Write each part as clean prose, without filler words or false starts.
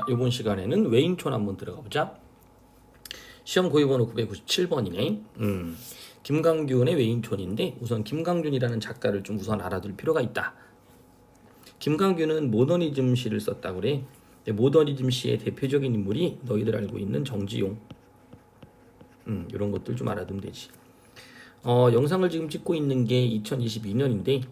이번 시간에는 외인촌 한번 들어가 보자. 시험 고유번호 997번이네. 김강균의 외인촌인데 우선 김강균이라는 작가를 좀 우선 알아둘 필요가 있다. 김강균은 모더니즘 시를 썼다고 그래. 모더니즘 시의 대표적인 인물이 너희들 알고 있는 정지용. 이런 것들 좀 알아두면 되지. 영상을 지금 찍고 있는 게 2022년인데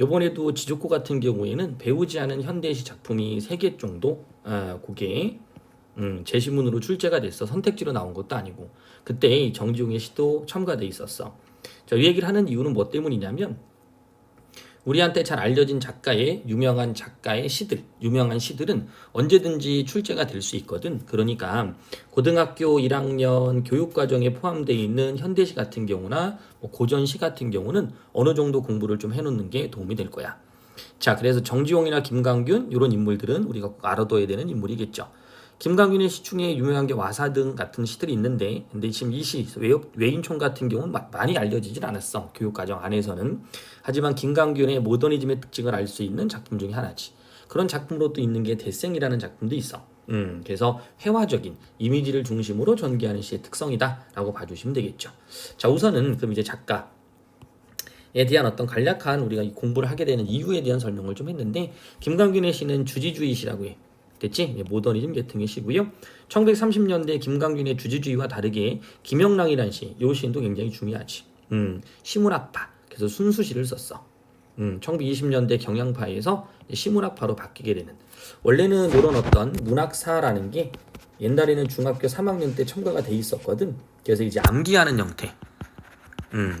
이번에도 지조코 같은 경우에는 배우지 않은 현대시 작품이 3개 정도 그게 제시문으로 출제가 됐어. 선택지로 나온 것도 아니고 그때 정지용의 시도 첨가돼 있었어. 자, 이 얘기를 하는 이유는 뭐 때문이냐면 우리한테 잘 알려진 유명한 작가의 시들, 유명한 시들은 언제든지 출제가 될 수 있거든. 그러니까 고등학교 1학년 교육과정에 포함되어 있는 현대시 같은 경우나 고전시 같은 경우는 어느 정도 공부를 좀 해놓는 게 도움이 될 거야. 자, 그래서 정지용이나 김강균 이런 인물들은 우리가 꼭 알아둬야 되는 인물이겠죠. 김강균의 시 중에 유명한 게 와사등 같은 시들이 있는데 근데 지금 이 시 외인촌 같은 경우는 많이 알려지진 않았어. 교육과정 안에서는. 하지만 김강균의 모더니즘의 특징을 알 수 있는 작품 중에 하나지. 그런 작품으로 또 있는 게 대생이라는 작품도 있어. 그래서 회화적인 이미지를 중심으로 전개하는 시의 특성이다 라고 봐주시면 되겠죠. 자, 우선은 그럼 이제 작가에 대한 어떤 간략한 우리가 공부를 하게 되는 이유에 대한 설명을 좀 했는데 김강균의 시는 주지주의 시라고 해. 됐지? 모더니즘 계통의 시고요. 1930년대 김강균의 주지주의와 다르게 김영랑이라는 시, 이 시인도 굉장히 중요하지. 시문학파, 그래서 순수시를 썼어. 1920년대 경향파에서 시문학파로 바뀌게 되는. 원래는 이런 어떤 문학사라는 게 옛날에는 중학교 3학년 때 첨가가 돼 있었거든. 그래서 이제 암기하는 형태.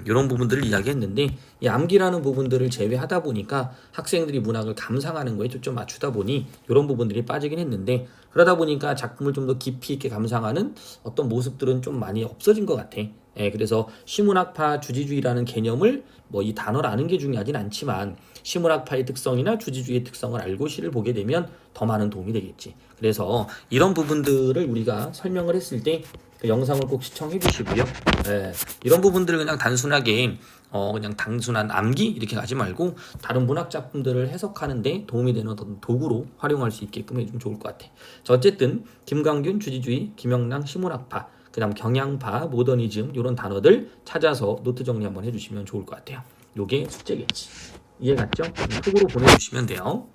이런 부분들을 이야기했는데 이 암기라는 부분들을 제외하다 보니까 학생들이 문학을 감상하는 거에 초점 맞추다 보니 이런 부분들이 빠지긴 했는데 그러다 보니까 작품을 좀 더 깊이 있게 감상하는 어떤 모습들은 좀 많이 없어진 것 같아. 그래서 시문학파 주지주의라는 개념을 이 단어를 아는 게 중요하진 않지만 시문학파의 특성이나 주지주의의 특성을 알고 시를 보게 되면 더 많은 도움이 되겠지. 그래서 이런 부분들을 우리가 설명을 했을 때 그 영상을 꼭 시청해 주시고요. 이런 부분들을 그냥 단순하게 그냥 단순한 암기 이렇게 가지 말고 다른 문학 작품들을 해석하는데 도움이 되는 어떤 도구로 활용할 수 있게끔 해주면 좋을 것 같아. 자, 어쨌든 김강균 주지주의, 김영랑 시문학파, 그다음 경향파, 모더니즘 이런 단어들 찾아서 노트 정리 한번 해주시면 좋을 것 같아요. 요게 숙제겠지. 이해 갔죠? 톡으로 보내주시면 돼요.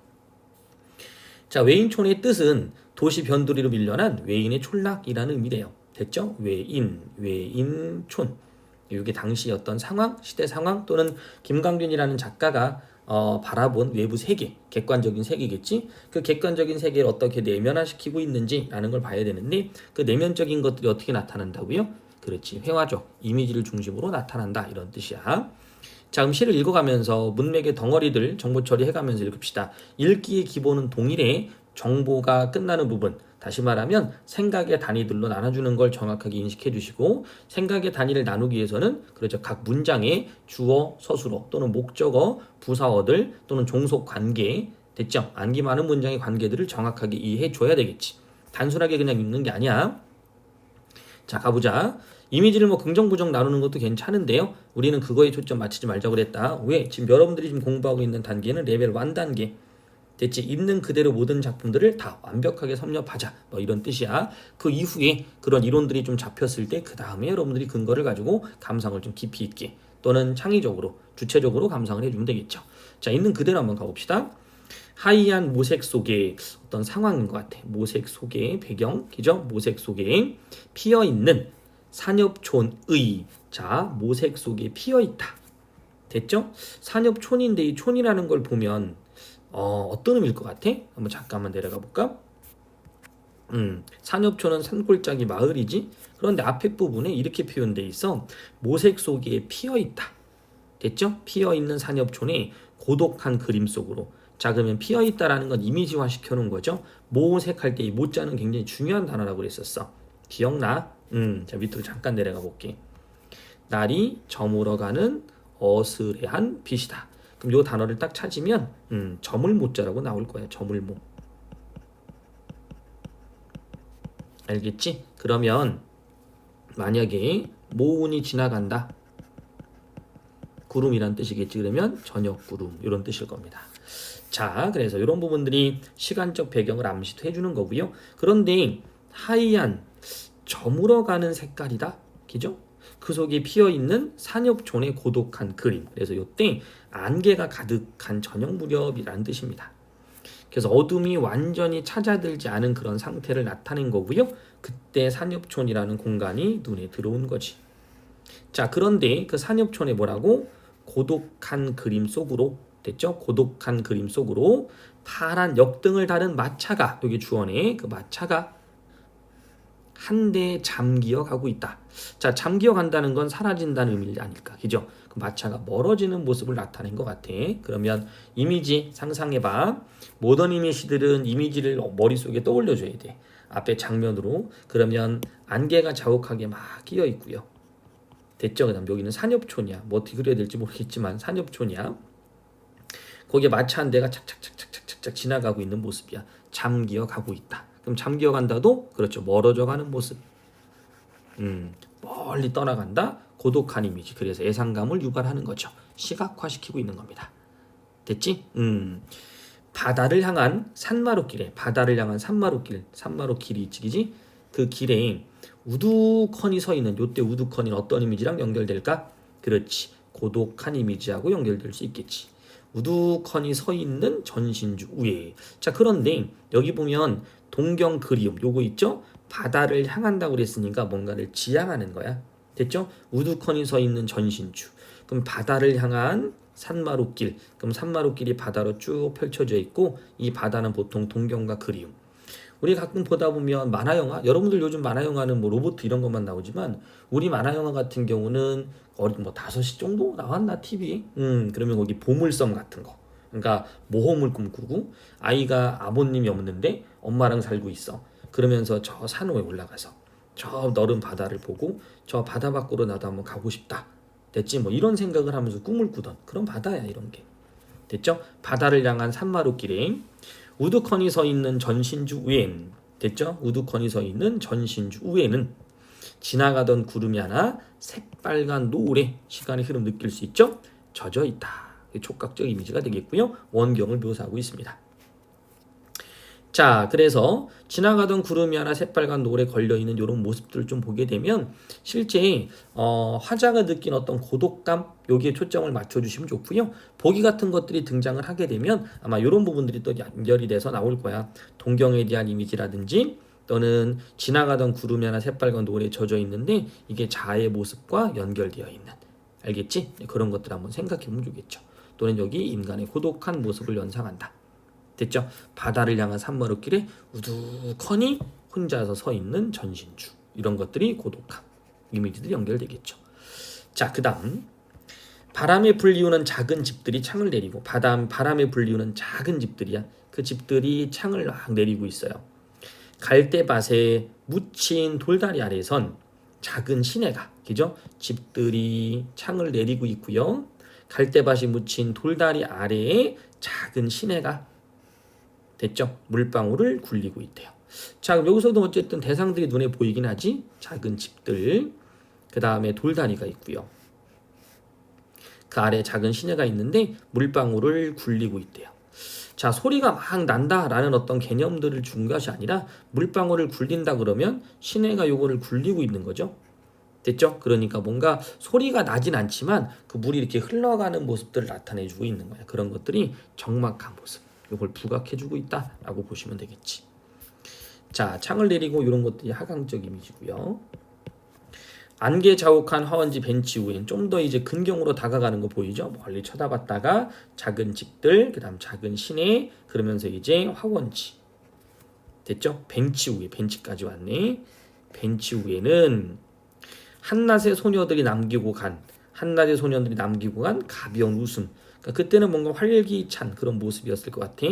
자, 외인촌의 뜻은 도시 변두리로 밀려난 외인의 촌락이라는 의미래요. 됐죠? 외인촌. 이게 당시 어떤 상황, 시대 상황 또는 김강균이라는 작가가 바라본 외부 세계, 객관적인 세계겠지? 그 객관적인 세계를 어떻게 내면화시키고 있는지라는 걸 봐야 되는데 그 내면적인 것들이 어떻게 나타난다고요? 그렇지, 회화적, 이미지를 중심으로 나타난다 이런 뜻이야. 자, 그럼 시를 읽어가면서 문맥의 덩어리들 정보 처리해가면서 읽읍시다. 읽기의 기본은 동일해. 정보가 끝나는 부분, 다시 말하면 생각의 단위들로 나눠주는 걸 정확하게 인식해 주시고 생각의 단위를 나누기 위해서는 그렇죠, 각 문장의 주어, 서술어 또는 목적어, 부사어들 또는 종속 관계, 됐죠? 암기 많은 문장의 관계들을 정확하게 이해해 줘야 되겠지. 단순하게 그냥 읽는 게 아니야. 자, 가보자. 이미지를 긍정 부정 나누는 것도 괜찮은데요. 우리는 그거에 초점 맞추지 말자고 그랬다. 왜? 지금 여러분들이 지금 공부하고 있는 단계는 레벨 1 단계. 됐지? 있는 그대로 모든 작품들을 다 완벽하게 섭렵하자. 이런 뜻이야. 그 이후에 그런 이론들이 좀 잡혔을 때 그 다음에 여러분들이 근거를 가지고 감상을 좀 깊이 있게 또는 창의적으로, 주체적으로 감상을 해주면 되겠죠. 자, 있는 그대로 한번 가봅시다. 하이한 모색 속에 어떤 상황인 것 같아. 모색 속에 배경, 그죠? 모색 속에 피어있는 산엽촌의, 자, 모색 속에 피어있다. 됐죠? 산엽촌인데 이 촌이라는 걸 보면 어떤 의미일 것 같아? 한번 잠깐만 내려가 볼까? 산엽촌은 산골짜기 마을이지? 그런데 앞에 부분에 이렇게 표현돼 있어. 모색 속에 피어있다. 됐죠? 피어있는 산엽촌이 고독한 그림 속으로. 자, 그러면 피어있다라는 건 이미지화 시켜놓은 거죠. 모색할 때 이 모자는 굉장히 중요한 단어라고 그랬었어. 기억나? 자, 밑으로 잠깐 내려가 볼게. 날이 저물어가는 어스레한 빛이다. 그럼 이 단어를 딱 찾으면 저물모자라고 나올 거야. 저물모. 알겠지? 그러면 만약에 모운이 지나간다. 구름이란 뜻이겠지. 그러면 저녁 구름 이런 뜻일 겁니다. 자, 그래서 이런 부분들이 시간적 배경을 암시해 주는 거고요. 그런데 하얀 저물어가는 색깔이다. 그죠? 그 속에 피어있는 산엽촌의 고독한 그림. 그래서 이때 안개가 가득한 저녁 무렵이라는 뜻입니다. 그래서 어둠이 완전히 찾아들지 않은 그런 상태를 나타낸 거고요. 그때 산엽촌이라는 공간이 눈에 들어온 거지. 자, 그런데 그 산엽촌에 뭐라고? 고독한 그림 속으로, 됐죠? 고독한 그림 속으로 파란 역등을 다른 마차가, 여기 주어네, 그 마차가 한 대 잠기어 가고 있다. 자, 잠기어 간다는 건 사라진다는 의미 아닐까, 그죠? 그 마차가 멀어지는 모습을 나타낸 것 같아. 그러면 이미지 상상해봐. 모던 이미지들은 이미지를 머릿속에 떠올려줘야 돼. 앞에 장면으로. 그러면 안개가 자욱하게 막 끼어 있고요. 됐죠? 그다음 여기는 산엽촌이야. 뭐 어떻게 그려야 될지 모르겠지만 산엽촌이야. 거기에 마차 한 대가 착착착착착착 지나가고 있는 모습이야. 잠기어 가고 있다. 그럼 잠기어 간다도 그렇죠. 멀어져 가는 모습. 멀리 떠나간다. 고독한 이미지. 그래서 애상감을 유발하는 거죠. 시각화시키고 있는 겁니다. 됐지? 바다를 향한 산마루길에 바다를 향한 산마루길이 있지. 그 길에 우두커니 서 있는 요때 우두커니는 어떤 이미지랑 연결될까? 그렇지. 고독한 이미지하고 연결될 수 있겠지. 우두커니 서 있는 전신주 위에. 자, 그런데 여기 보면 동경 그리움 요거 있죠? 바다를 향한다고 그랬으니까 뭔가를 지향하는 거야. 됐죠? 우두커니 서 있는 전신주. 그럼 바다를 향한 산마루길. 그럼 산마루길이 바다로 쭉 펼쳐져 있고 이 바다는 보통 동경과 그리움. 우리 가끔 보다 보면 만화 영화, 여러분들 요즘 만화 영화는 뭐 로봇 이런 것만 나오지만 우리 만화 영화 같은 경우는 거의 뭐 5시 정도 나왔나 TV에? 그러면 거기 보물섬 같은 거. 그러니까 모험을 꿈꾸고 아이가 아버님이 없는데 엄마랑 살고 있어. 그러면서 저 산호에 올라가서 저 너른 바다를 보고 저 바다 밖으로 나도 한번 가고 싶다. 됐지? 뭐 이런 생각을 하면서 꿈을 꾸던 그런 바다야 이런 게. 됐죠? 바다를 향한 산마루길에 우두커니 서 있는 전신주 위엔. 됐죠? 우두커니 서 있는 전신주 위에는 지나가던 구름이 하나 새빨간 노을에 시간의 흐름 느낄 수 있죠? 젖어 있다. 촉각적 이미지가 되겠고요. 원경을 묘사하고 있습니다. 자, 그래서 지나가던 구름이 하나 새빨간 노을에 걸려있는 이런 모습들을 좀 보게 되면 실제 화자가 느낀 어떤 고독감 여기에 초점을 맞춰주시면 좋고요. 보기 같은 것들이 등장을 하게 되면 아마 이런 부분들이 또 연결이 돼서 나올 거야. 동경에 대한 이미지라든지 또는 지나가던 구름이 하나 새빨간 노을에 젖어 있는데 이게 자아의 모습과 연결되어 있는, 알겠지? 그런 것들 한번 생각해 보면 좋겠죠. 또는 여기 인간의 고독한 모습을 연상한다. 됐죠? 바다를 향한 산마루길에 우두커니 혼자서 서 있는 전신주. 이런 것들이 고독함. 이미지들이 연결되겠죠. 자, 그 다음 바람에 불리우는 작은 집들이 창을 내리고 바람에 불리우는 작은 집들이야. 그 집들이 창을 막 내리고 있어요. 갈대밭에 묻힌 돌다리 아래선 작은 시내가, 그죠? 집들이 창을 내리고 있고요. 갈대밭이 묻힌 돌다리 아래에 작은 시내가, 됐죠? 물방울을 굴리고 있대요. 자, 그럼 여기서도 어쨌든 대상들이 눈에 보이긴 하지. 작은 집들, 그 다음에 돌다리가 있고요. 그 아래 작은 시내가 있는데 물방울을 굴리고 있대요. 자, 소리가 막 난다라는 어떤 개념들을 준 것이 아니라 물방울을 굴린다 그러면 시내가 요거를 굴리고 있는 거죠. 됐죠? 그러니까 뭔가 소리가 나진 않지만 그 물이 이렇게 흘러가는 모습들을 나타내주고 있는 거야. 그런 것들이 적막한 모습. 이걸 부각해주고 있다라고 보시면 되겠지. 자, 창을 내리고 이런 것들이 하강적 이미지고요. 안개 자욱한 화원지 벤치 위엔 좀 더 이제 근경으로 다가가는 거 보이죠? 멀리 쳐다봤다가 작은 집들, 그 다음 작은 시내, 그러면서 이제 화원지. 됐죠? 벤치 위에, 벤치까지 왔네. 벤치 위에는 한낮의 소녀들이 남기고 간 가벼운 웃음. 그러니까 그때는 뭔가 활기찬 그런 모습이었을 것 같아.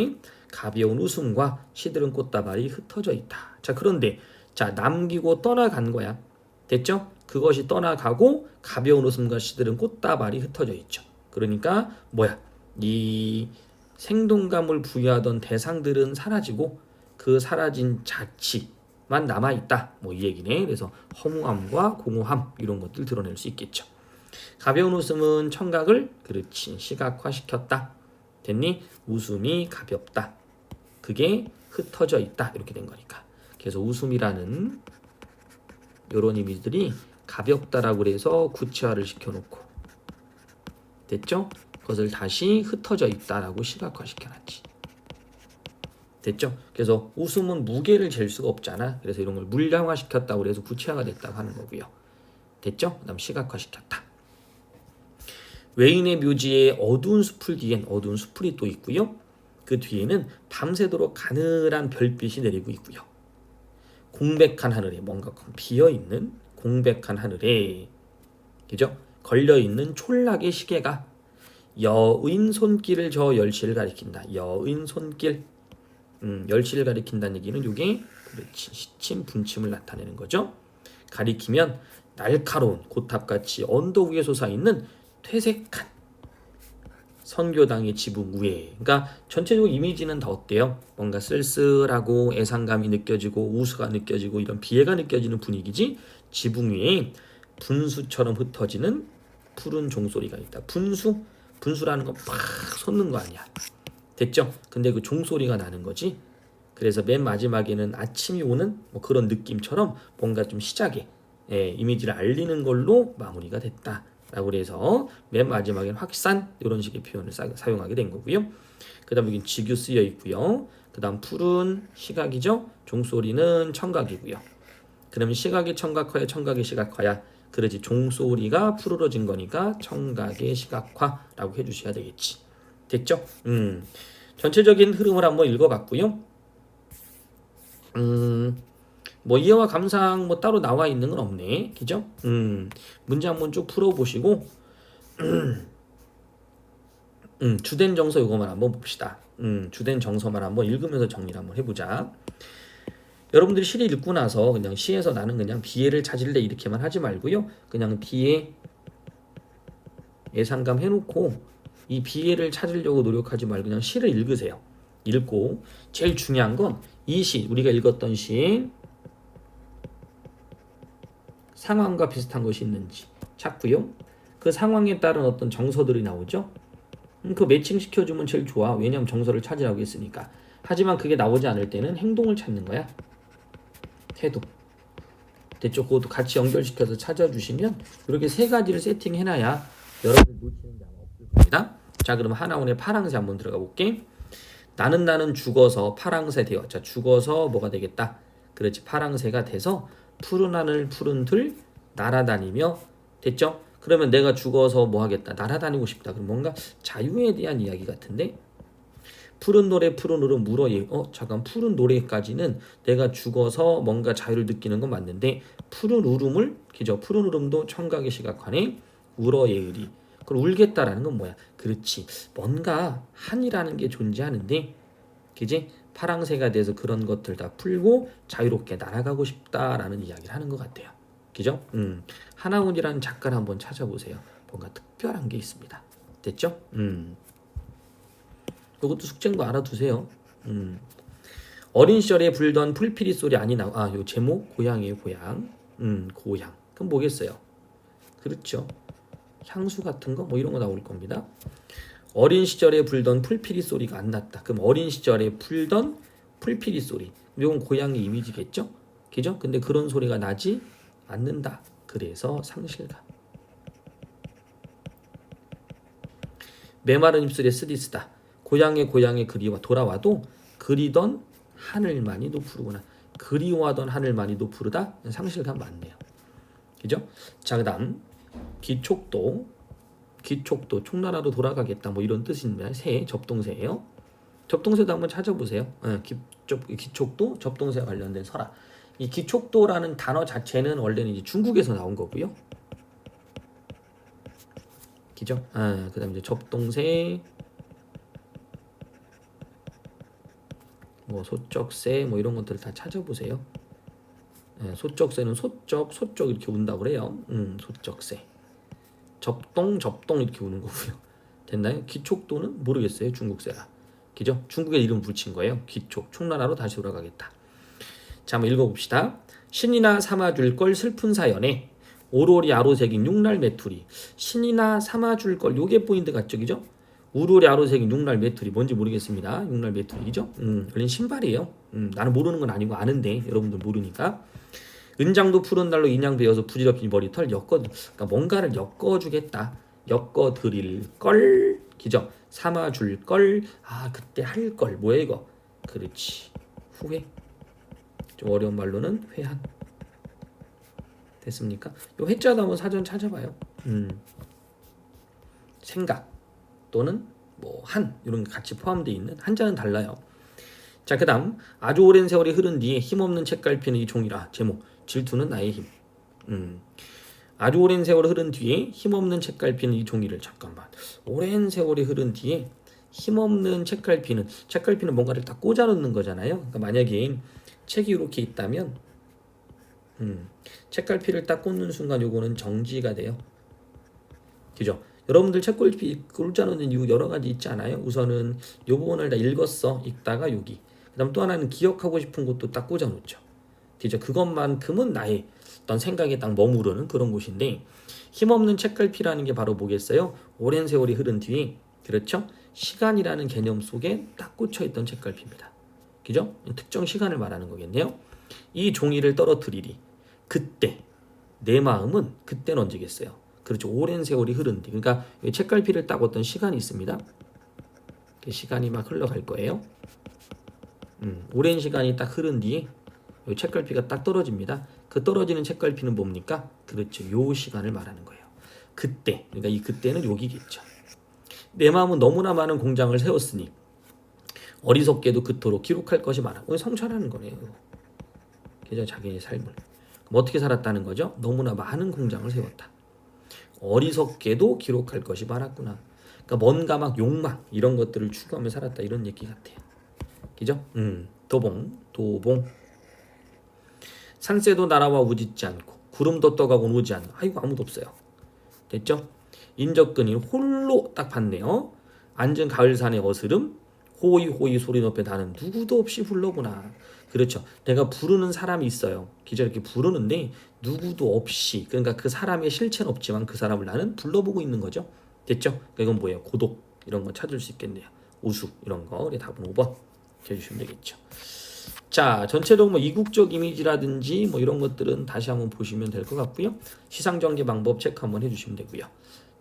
가벼운 웃음과 시드른 꽃다발이 흩어져 있다. 자, 그런데 자, 남기고 떠나간 거야. 됐죠? 그것이 떠나가고 가벼운 웃음과 시드른 꽃다발이 흩어져 있죠. 그러니까 뭐야? 이 생동감을 부여하던 대상들은 사라지고 그 사라진 자취만 남아있다. 뭐 이 얘기네. 그래서 허무함과 공허함 이런 것들 드러낼 수 있겠죠. 가벼운 웃음은 청각을 그렇지 시각화시켰다. 됐니? 웃음이 가볍다. 그게 흩어져 있다. 이렇게 된 거니까. 그래서 웃음이라는 이런 이미지들이 가볍다라고 그래서 구체화를 시켜놓고 됐죠? 그것을 다시 흩어져 있다라고 시각화 시켜놨지. 됐죠? 그래서 웃음은 무게를 잴 수가 없잖아. 그래서 이런 걸 물량화 시켰다고 그래서 구체화가 됐다고 하는 거고요. 됐죠? 그 다음 시각화 시켰다. 외인의 묘지에 어두운 숲을 뒤엔 어두운 숲이 또 있고요. 그 뒤에는 밤새도록 가늘한 별빛이 내리고 있고요. 공백한 하늘에 뭔가 비어있는 공백한 하늘에 그죠? 걸려있는 촌락의 시계가 여인 손길을 저 열시를 가리킨다. 여인 손길 열시를 가리킨다는 얘기는 이게 그렇지 시침 분침을 나타내는 거죠. 가리키면 날카로운 고탑같이 언덕 위에 솟아있는 퇴색한 선교당의 지붕 위에 그러니까 전체적으로 이미지는 다 어때요? 뭔가 쓸쓸하고 애상감이 느껴지고 우수가 느껴지고 이런 비애가 느껴지는 분위기지. 지붕 위에 분수처럼 흩어지는 푸른 종소리가 있다. 분수라는 건 팍 솟는 거 아니야. 됐죠? 근데 그 종소리가 나는 거지. 그래서 맨 마지막에는 아침이 오는 뭐 그런 느낌처럼 뭔가 좀 시작에 이미지를 알리는 걸로 마무리가 됐다. 라고 해서 맨 마지막에는 확산 이런 식의 표현을 사용하게 된 거고요. 그 다음에 여기 지규 쓰여 있고요. 그 다음 푸른 시각이죠. 종소리는 청각이고요. 그러면 시각이 청각화야 청각이 시각화야. 그러지 종소리가 푸르러진 거니까 청각의 시각화라고 해주셔야 되겠지. 됐죠? 전체적인 흐름을 한번 읽어봤고요. 뭐 이해와 감상 뭐 따로 나와 있는 건 없네. 그죠? 문제 한번 쭉 풀어보시고 주된 정서 이거만 한번 봅시다. 주된 정서만 한번 읽으면서 정리를 한번 해보자. 여러분들이 시를 읽고 나서 그냥 시에서 나는 그냥 비애를 찾을래 이렇게만 하지 말고요. 그냥 비애 예상감 해놓고 이 비애를 찾으려고 노력하지 말고 그냥 시를 읽으세요. 읽고 제일 중요한 건 이 시 우리가 읽었던 시에 상황과 비슷한 것이 있는지 찾고요. 그 상황에 따른 어떤 정서들이 나오죠. 그 매칭 시켜주면 제일 좋아. 왜냐하면 정서를 찾으라고 했으니까. 하지만 그게 나오지 않을 때는 행동을 찾는 거야. 태도. 됐죠? 그것도 같이 연결시켜서 찾아주시면 이렇게 세 가지를 세팅해놔야 여러분들 놓치는 게 아마 없을 겁니다. 자, 그럼 하나원의 파랑새 한번 들어가 볼게. 나는 죽어서 파랑새 되어. 자, 죽어서 뭐가 되겠다? 그렇지, 파랑새가 돼서 푸른 하늘 푸른 들 날아다니며. 됐죠? 그러면 내가 죽어서 뭐 하겠다? 날아다니고 싶다. 그럼 뭔가 자유에 대한 이야기 같은데 푸른 노래 푸른 울음 물어 잠깐 푸른 노래까지는 내가 죽어서 뭔가 자유를 느끼는 건 맞는데 푸른 울음을 그죠? 푸른 울음도 청각의 시각화네. 울어 예으리. 그걸 울겠다라는 건 뭐야? 그렇지. 뭔가 한이라는 게 존재하는데 그지? 파랑새가 돼서 그런 것들 다 풀고 자유롭게 날아가고 싶다라는 이야기를 하는 것 같아요. 그죠? 하나훈이라는 작가를 한번 찾아보세요. 뭔가 특별한 게 있습니다. 됐죠? 이것도 숙제인 거 알아두세요. 어린 시절에 불던 풀피리 소리 요 제목 고향이에요. 고향. 고향. 그럼 뭐겠어요? 그렇죠. 향수 같은 거 뭐 이런 거 나올 겁니다. 어린 시절에 불던 풀피리 소리가 안 났다. 그럼 어린 시절에 불던 풀피리 소리. 이건 고향의 이미지겠죠? 그죠? 근데 그런 소리가 나지 않는다. 그래서 상실감. 메마른 입술에 쓰디쓰다. 고향의 그리워 돌아와도 그리던 하늘만이도 푸르구나. 그리워하던 하늘만이도 푸르다. 상실감 맞네요. 그죠? 자, 그다음 기촉도 총나라로 돌아가겠다 뭐 이런 뜻입니다. 새 접동새예요. 접동새도 한번 찾아보세요. 기촉도 접동새와 관련된 설화. 이 기촉도라는 단어 자체는 원래는 이제 중국에서 나온 거고요. 그죠? 그다음 이제 접동새, 뭐 소쩍새 뭐 이런 것들을 다 찾아보세요. 소쩍새는 소쩍 이렇게 운다고 그래요. 소쩍새. 접동 이렇게 우는 거고요. 됐나요? 기촉도는 모르겠어요. 중국새라. 그죠? 중국에 이름 붙인 거예요. 기촉. 총나라로 다시 돌아가겠다. 자, 한번 읽어봅시다. 신이나 삼아줄 걸 슬픈 사연에 오로리 아로새긴 육날 메투리. 신이나 삼아줄 걸 요게 포인트 같죠? 그죠? 우르레 아로색이 육날 메뚜리 뭔지 모르겠습니다. 육날 메뚜리죠. 원래 신발이에요. 나는 모르는 건 아니고 아는데 여러분들 모르니까. 은장도 푸른 날로 인양 베어서 부질없이 머리털 그러니까 뭔가를 엮어주겠다. 엮어드릴 걸, 기죠. 삼아줄 걸, 아 그때 할 걸, 뭐야 이거? 그렇지. 후회. 좀 어려운 말로는 회한. 됐습니까? 요 회자도 한번 사전 찾아봐요. 생각 또는 뭐 한 이런 게 같이 포함되어 있는 한자는 달라요. 자, 그다음 아주 오랜 세월이 흐른 뒤에 힘없는 책갈피는 이 종이라. 제목 질투는 나의 힘. 아주 오랜 세월이 흐른 뒤에 힘없는 책갈피는 이 종이를. 잠깐만. 오랜 세월이 흐른 뒤에 힘없는 책갈피는 뭔가를 딱 꽂아 놓는 거잖아요. 그러니까 만약에 책이 이렇게 있다면 책갈피를 딱 꽂는 순간 요거는 정지가 돼요. 그죠? 여러분들 책갈피 꽂아 놓는 이유 여러 가지 있지 않아요? 우선은 요 부분을 다 읽다가 여기. 그다음 또 하나는 기억하고 싶은 것도 딱 꽂아 놓죠. 그죠? 그것만큼은 나의 어떤 생각에 딱 머무르는 그런 곳인데, 힘없는 책갈피라는 게 바로 뭐겠어요? 오랜 세월이 흐른 뒤에, 그렇죠? 시간이라는 개념 속에 딱 꽂혀있던 책갈피입니다. 그죠? 특정 시간을 말하는 거겠네요. 이 종이를 떨어뜨리리. 그때 내 마음은 그때는 언제겠어요? 그렇죠. 오랜 세월이 흐른 뒤. 그러니까 책갈피를 딱 어떤 시간이 있습니다. 그 시간이 막 흘러갈 거예요. 오랜 시간이 딱 흐른 뒤에 책갈피가 딱 떨어집니다. 그 떨어지는 책갈피는 뭡니까? 그렇죠. 요 시간을 말하는 거예요. 그때. 그러니까 이 그때는 여기겠죠. 내 마음은 너무나 많은 공장을 세웠으니 어리석게도 그토록 기록할 것이 많아. 성찰하는 거네요. 그죠? 자기의 삶을. 그럼 어떻게 살았다는 거죠? 너무나 많은 공장을 세웠다. 어리석게도 기록할 것이 많았구나. 그러니까 뭔가 막 욕망 이런 것들을 추구하며 살았다, 이런 얘기 같아요. 그죠? 도봉. 산새도 날아와 우짖지 않고 구름도 떠가곤 오지 않는. 아이고 아무도 없어요. 됐죠? 인적근이 홀로 딱 봤네요. 앉은 가을산의 어스름 호이호이 소리 높여 나는 누구도 없이 불러보나. 그렇죠. 내가 부르는 사람이 있어요. 기자 이렇게 부르는데 누구도 없이, 그러니까 그 사람의 실체는 없지만 그 사람을 나는 불러보고 있는 거죠. 됐죠? 그러니까 이건 뭐예요? 고독 이런 거 찾을 수 있겠네요. 우수 이런 거. 우리 답은 5번 해주시면 되겠죠. 자, 전체적으로 뭐 이국적 이미지라든지 뭐 이런 것들은 다시 한번 보시면 될 것 같고요. 시상전개 방법 체크 한번 해주시면 되고요.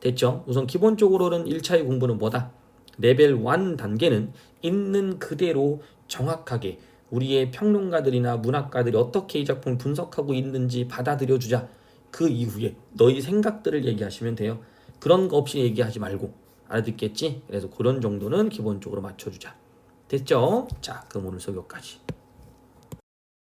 됐죠? 우선 기본적으로는 1차의 공부는 뭐다? 레벨 1 단계는 있는 그대로 정확하게 우리의 평론가들이나 문학가들이 어떻게 이 작품을 분석하고 있는지 받아들여주자. 그 이후에 너희 생각들을 얘기하시면 돼요. 그런 거 없이 얘기하지 말고. 알아듣겠지? 그래서 그런 정도는 기본적으로 맞춰주자. 됐죠? 자, 그럼 오늘 수업 여기까지.